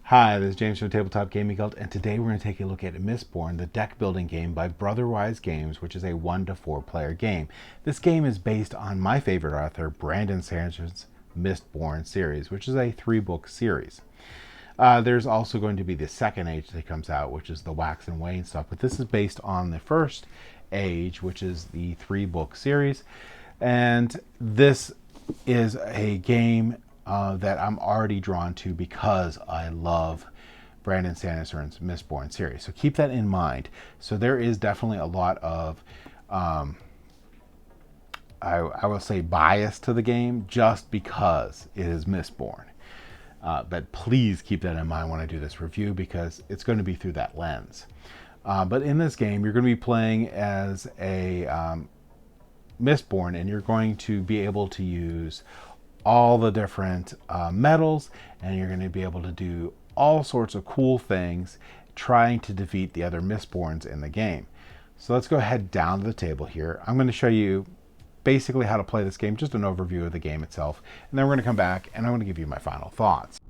Hi, this is James from Tabletop Gaming Guild, and today we're going to take a look at Mistborn, the deck building game by Brotherwise Games, which is a 1 to 4 player game. This game is based on my favorite author, Brandon Sanderson's Mistborn series, which is a 3-book series. There's also going to be the second age that comes out, which is the Wax and Wane stuff, but this is based on the first age, which is the 3-book series. And this is a game that I'm already drawn to because I love Brandon Sanderson's Mistborn series. So keep that in mind. So there is definitely a lot of, I will say, bias to the game just because it is Mistborn. But please keep that in mind when I do this review because it's going to be through that lens. But in this game, you're going to be playing as a Mistborn, and you're going to be able to use all the different metals, and you're going to be able to do all sorts of cool things trying to defeat the other Mistborns in the game. So let's go ahead down to the table here. I'm going to show you basically how to play this game, just an overview of the game itself, and then we're going to come back and I'm going to give you my final thoughts.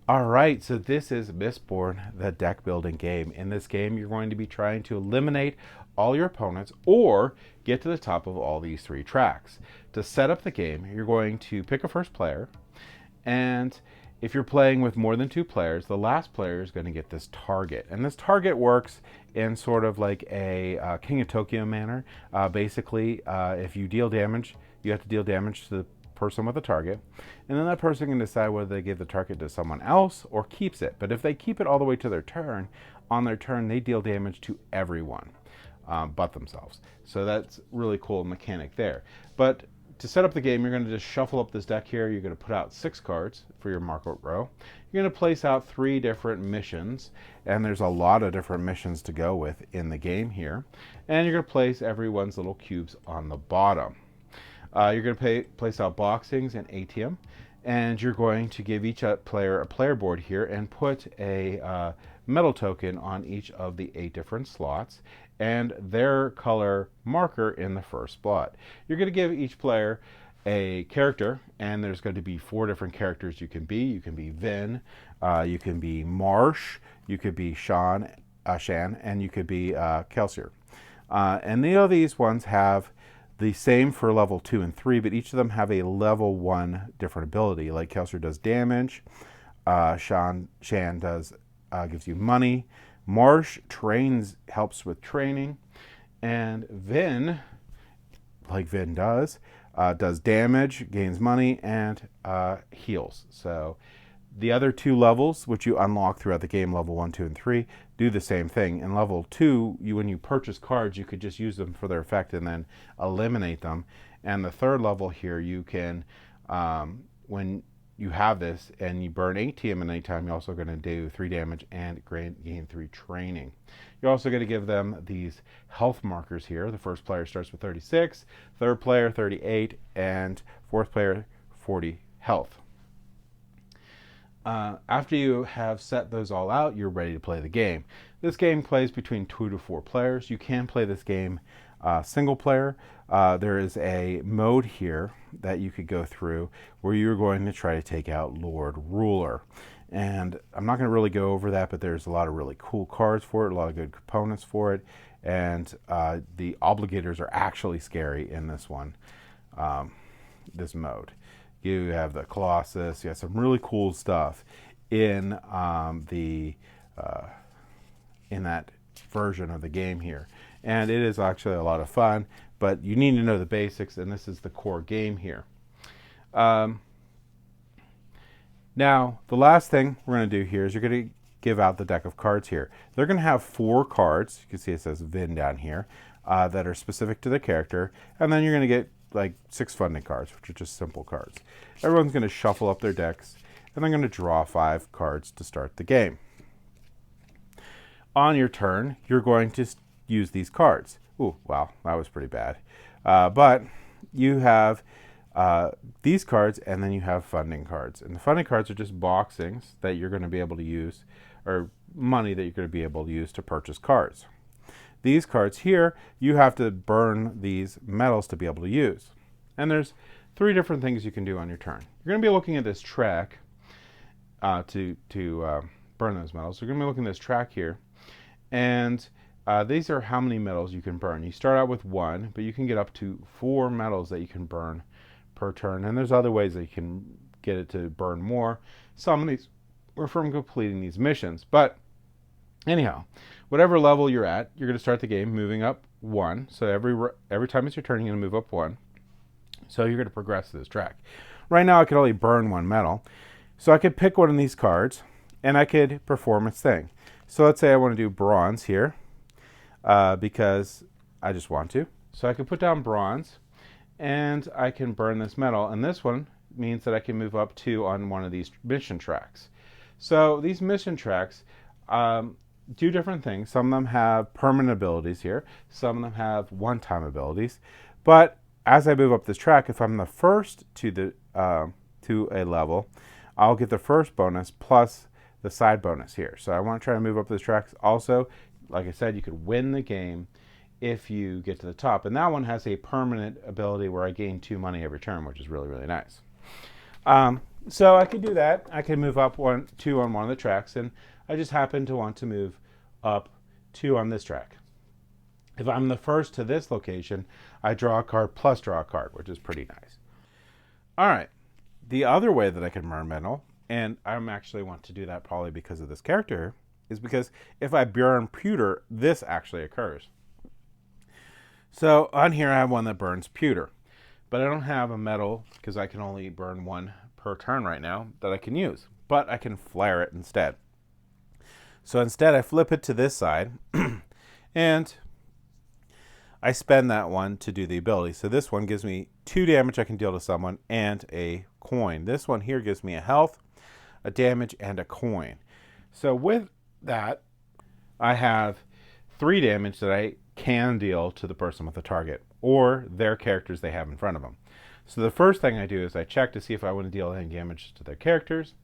Alright, so this is Mistborn, the deck building game. In this game, you're going to be trying to eliminate all your opponents or get to the top of all these 3 tracks. To set up the game, you're going to pick a first player, and if you're playing with more than 2 players, the last player is going to get this target. And this target works in sort of like a King of Tokyo manner. Basically, if you deal damage, you have to deal damage to the person with the target, and then that person can decide whether they give the target to someone else or keeps it. But if they keep it all the way to their turn, on their turn they deal damage to everyone but themselves. So that's really cool mechanic there. But to set up the game, you're going to just shuffle up this deck here. You're going to put out 6 cards for your market row. You're going to place out 3 different missions, and there's a lot of different missions to go with in the game here. And you're going to place everyone's little cubes on the bottom. You're going to place out boxings and ATM, and you're going to give each player a player board here and put a metal token on each of the 8 different slots and their color marker in the first slot. You're going to give each player a character, and there's going to be 4 different characters you can be. You can be Vin, you can be Marsh, you could be Shan, and you could be Kelsier. And these ones have the same for level 2 and 3, but each of them have a level 1 different ability. Like Kelsier does damage, Shan does gives you money, Marsh helps with training, and Vin, like Vin does damage, gains money, and heals. So the other 2 levels, which you unlock throughout the game, level 1, 2, and 3, do the same thing. In level 2, when you purchase cards, you could just use them for their effect and then eliminate them. And the 3rd level here, you can, when you have this and you burn ATM at any time, you're also going to do 3 damage and gain 3 training. You're also going to give them these health markers here. The first player starts with 36, 3rd player 38, and 4th player 40 health. After you have set those all out, you're ready to play the game. This game plays between 2 to 4 players. You can play this game single player. There is a mode here that you could go through where you're going to try to take out Lord Ruler. And I'm not going to really go over that, but there's a lot of really cool cards for it, a lot of good components for it, and the obligators are actually scary in this one, this mode. You have the Colossus. You have some really cool stuff in in that version of the game here, and it is actually a lot of fun. But you need to know the basics, and this is the core game here. Now, the last thing we're going to do here is you're going to give out the deck of cards here. They're going to have 4 cards. You can see it says Vin down here that are specific to the character, and then you're going to get like 6 funding cards, which are just simple cards. Everyone's going to shuffle up their decks, and they're going to draw 5 cards to start the game. On your turn, you're going to use these cards. Ooh, wow, that was pretty bad. But you have these cards, and then you have funding cards. And the funding cards are just boxings that you're going to be able to use, or money that you're going to be able to use to purchase cards. These cards here, you have to burn these metals to be able to use. And there's 3 different things you can do on your turn. You're going to be looking at this track to burn those metals. So you're going to be looking at this track here. And these are how many metals you can burn. You start out with 1, but you can get up to 4 metals that you can burn per turn. And there's other ways that you can get it to burn more. Some of these were from completing these missions. But anyhow, whatever level you're at, you're going to start the game moving up 1. So every time it's your turn, you're going to move up 1. So you're going to progress this track. Right now, I can only burn 1 metal. So I could pick one of these cards, and I could perform its thing. So let's say I want to do bronze here, because I just want to. So I can put down bronze, and I can burn this metal. And this one means that I can move up 2 on one of these mission tracks. So these mission tracks do different things. Some of them have permanent abilities here. Some of them have one-time abilities. But as I move up this track, if I'm the first to a level, I'll get the first bonus plus the side bonus here. So I want to try to move up this track. Also, like I said, you could win the game if you get to the top. And that one has a permanent ability where I gain 2 money every turn, which is really, really nice. So I could do that. I can move up 2 on one of the tracks, and I just happen to want to move up 2 on this track. If I'm the first to this location, I draw a card plus draw a card, which is pretty nice. All right. The other way that I can burn metal, and I'm actually want to do that probably because of this character, is because if I burn pewter, this actually occurs. So on here I have one that burns pewter, but I don't have a metal because I can only burn 1 per turn right now that I can use, but I can flare it instead. So instead I flip it to this side and I spend that one to do the ability. So this one gives me 2 damage I can deal to someone and a coin. This one here gives me a health, a damage, and a coin. So with that, I have 3 damage that I can deal to the person with the target or their characters they have in front of them. So the first thing I do is I check to see if I want to deal any damage to their characters.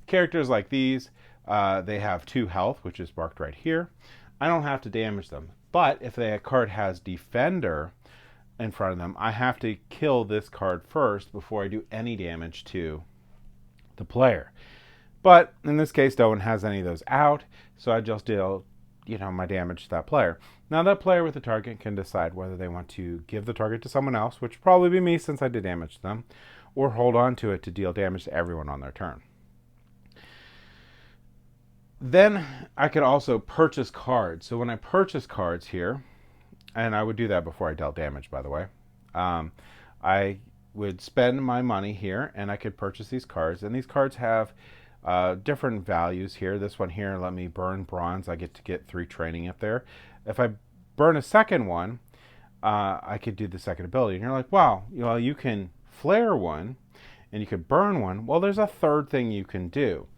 Characters like these, they have 2 health, which is marked right here. I don't have to damage them. But if a card has Defender in front of them, I have to kill this card first before I do any damage to the player. But in this case, no one has any of those out, so I just deal, my damage to that player. Now that player with the target can decide whether they want to give the target to someone else, which would probably be me since I did damage to them, or hold on to it to deal damage to everyone on their turn. Then I could also purchase cards. So when I purchase cards here, and I would do that before I dealt damage, by the way, I would spend my money here, and I could purchase these cards. And these cards have different values here. This one here, let me burn bronze. I get to get 3 training up there. If I burn a second one, I could do the second ability. And you're like, wow, you can flare one, and you could burn one. Well, there's a third thing you can do.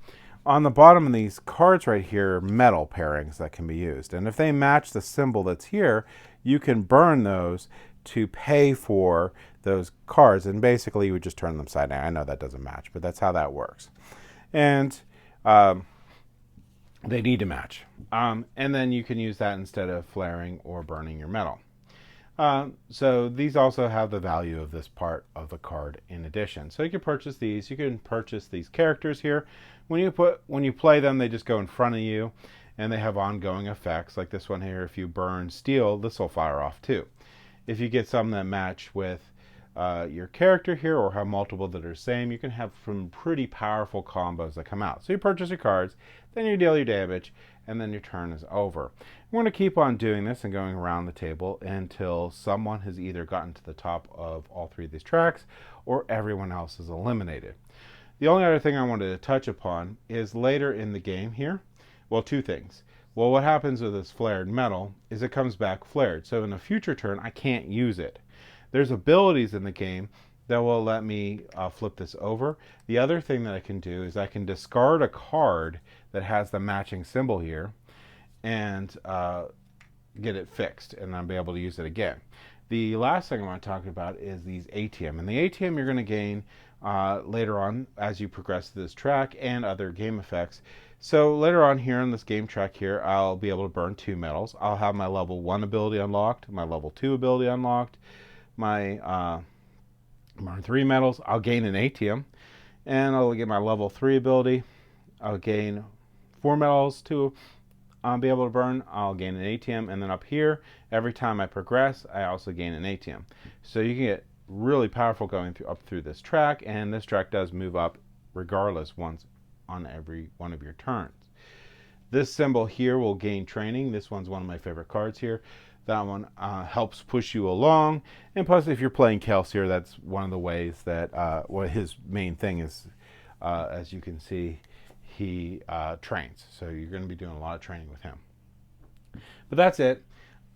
On the bottom of these cards right here are metal pairings that can be used. And if they match the symbol that's here, you can burn those to pay for those cards. And basically, you would just turn them side down. I know that doesn't match, but that's how that works. And they need to match. And then you can use that instead of flaring or burning your metal. So these also have the value of this part of the card in addition. So you can purchase these. You can purchase these characters here. When you play them, they just go in front of you, and they have ongoing effects. Like this one here, if you burn steel, this will fire off too. If you get some that match with your character here or have multiple that are the same, you can have some pretty powerful combos that come out. So you purchase your cards, then you deal your damage, and then your turn is over. We're going to keep on doing this and going around the table until someone has either gotten to the top of all 3 of these tracks or everyone else is eliminated. The only other thing I wanted to touch upon is later in the game here, well, 2 things. Well, what happens with this flared metal is it comes back flared. So in a future turn, I can't use it. There's abilities in the game that will let me flip this over. The other thing that I can do is I can discard a card that has the matching symbol here and get it fixed, and I'll be able to use it again. The last thing I want to talk about is these ATM. And the ATM you're going to gain later on as you progress through this track and other game effects. So later on here in this game track here, I'll be able to burn 2 metals. I'll have my level 1 ability unlocked, my level 2 ability unlocked, my burn 3 metals. I'll gain an ATM, and I'll get my level 3 ability. I'll gain 4 metals to be able to burn. I'll gain an ATM, and then up here, every time I progress, I also gain an ATM. So you can get really powerful going up through this track, and this track does move up regardless once on every one of your turns. This symbol here will gain training. This one's one of my favorite cards here. That one helps push you along, and plus if you're playing Kelsier, that's one of the ways that what his main thing is. As you can see, he trains, so you're going to be doing a lot of training with him. But that's it.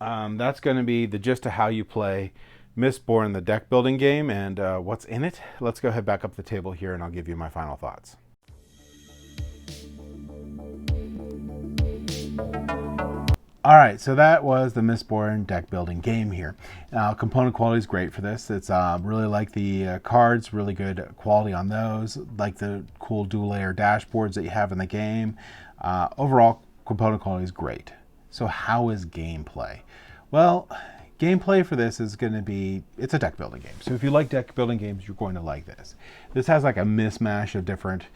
That's going to be the gist of how you play Mistborn, the deck building game, and what's in it. Let's go ahead back up the table here, and I'll give you my final thoughts. All right, so that was the Mistborn deck building game here. Component quality is great for this. It's really like the cards, really good quality on those, like the cool dual layer dashboards that you have in the game. Overall, component quality is great. So how is gameplay? Well, gameplay for this is going to be, it's a deck building game. So if you like deck building games, you're going to like this. This has like a mismatch of different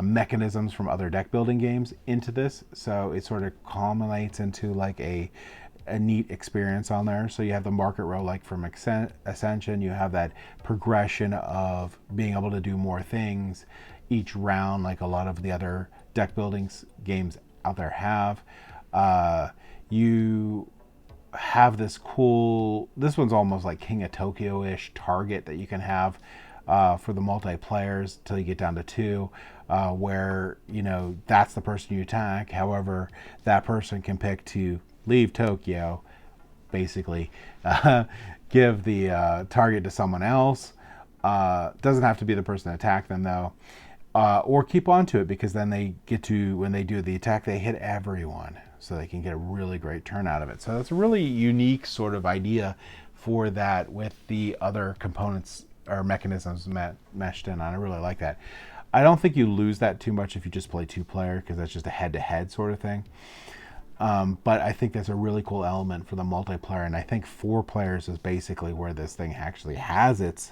mechanisms from other deck building games into this, so it sort of culminates into like a neat experience on there. So you have the market row like from Ascension, you have that progression of being able to do more things each round like a lot of the other deck building games out there have. You have this cool, this one's almost like King of Tokyo-ish target that you can have for the multiplayers till you get down to 2, where, you know, that's the person you attack. However, that person can pick to leave Tokyo, basically, give the target to someone else. Doesn't have to be the person to attack them, though. Or keep on to it, because then they get to, when they do the attack, they hit everyone. So they can get a really great turn out of it. So that's a really unique sort of idea for that with the other components or mechanisms meshed in. I really like that. I don't think you lose that too much if you just play 2-player, because that's just a head-to-head sort of thing. But I think that's a really cool element for the multiplayer, and I think 4 players is basically where this thing actually has its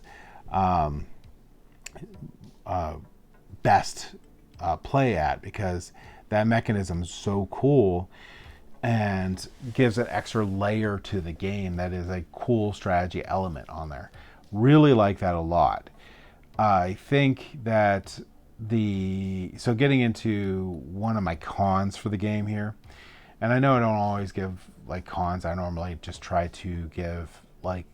best play at, because that mechanism is so cool and gives an extra layer to the game that is a cool strategy element on there. Really like that a lot. I think that so getting into one of my cons for the game here, and I know I don't always give like cons, I normally just try to give like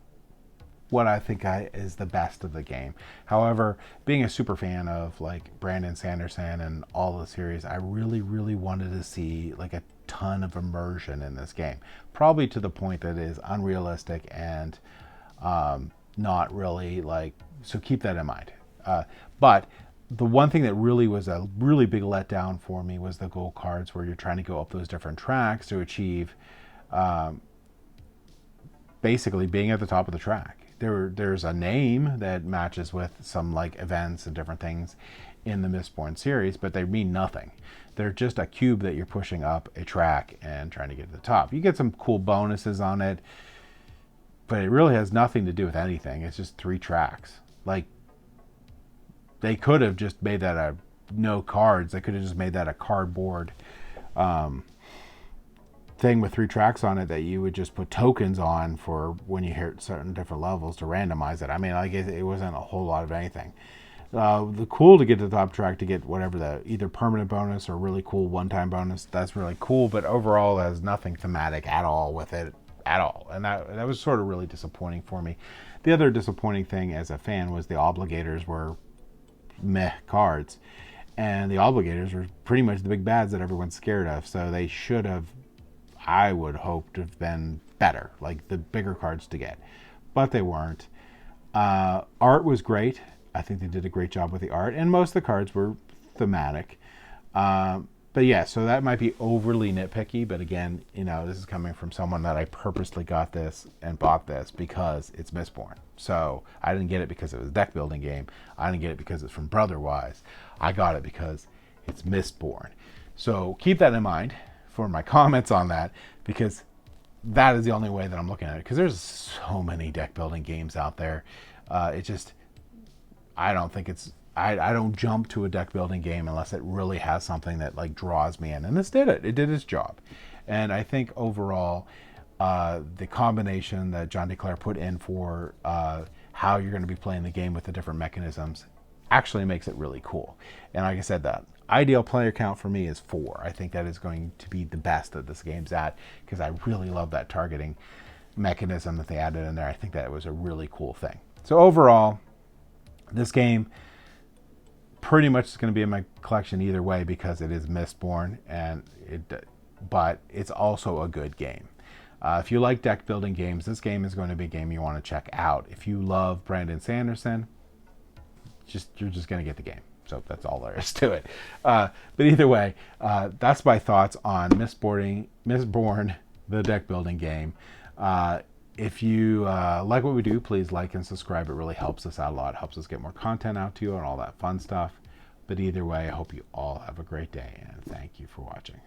what I think is the best of the game. However, being a super fan of like Brandon Sanderson and all the series, I really, really wanted to see like a ton of immersion in this game. Probably to the point that it is unrealistic and not really like, so keep that in mind. But the one thing that really was a really big letdown for me was the gold cards, where you're trying to go up those different tracks to achieve basically being at the top of the track. There's a name that matches with some like events and different things in the Mistborn series, but they mean nothing. They're just a cube that you're pushing up a track and trying to get to the top. You get some cool bonuses on it, but it really has nothing to do with anything. It's just 3 tracks. Like, they could have just made that a no cards. They could have just made that a cardboard thing with 3 tracks on it that you would just put tokens on for when you hit certain different levels to randomize it. I mean, like, it wasn't a whole lot of anything. The cool to get to the top track to get whatever the either permanent bonus or really cool one-time bonus, that's really cool, but overall it has nothing thematic at all with it at all, and that was sort of really disappointing for me. The other disappointing thing as a fan was the obligators were meh cards, and the obligators were pretty much the big bads that everyone's scared of, so they should have, I would hope, to have been better, like the bigger cards to get, but they weren't. Art was great. I think they did a great job with the art, and most of the cards were thematic. But yeah, so that might be overly nitpicky, but again, you know, this is coming from someone that I purposely got this and bought this because it's Mistborn. So I didn't get it because it was a deck building game. I didn't get it because it's from Brotherwise. I got it because it's Mistborn. So keep that in mind for my comments on that, because that is the only way that I'm looking at it. Because there's so many deck building games out there. It just, I don't think it's, I don't jump to a deck building game unless it really has something that like draws me in. And this did it. It did its job. And I think overall, the combination that John DeClaire put in for how you're going to be playing the game with the different mechanisms actually makes it really cool. And like I said, that ideal player count for me is 4. I think that is going to be the best that this game's at, because I really love that targeting mechanism that they added in there. I think that was a really cool thing. So overall, this game pretty much is going to be in my collection either way, because it is Mistborn, but it's also a good game. If you like deck building games, this game is going to be a game you want to check out. If you love Brandon Sanderson, you're just going to get the game. So that's all there is to it. But either way, that's my thoughts on Mistborn, the deck building game. If you like what we do, please like and subscribe. It really helps us out a lot. It helps us get more content out to you and all that fun stuff. But either way, I hope you all have a great day, and thank you for watching.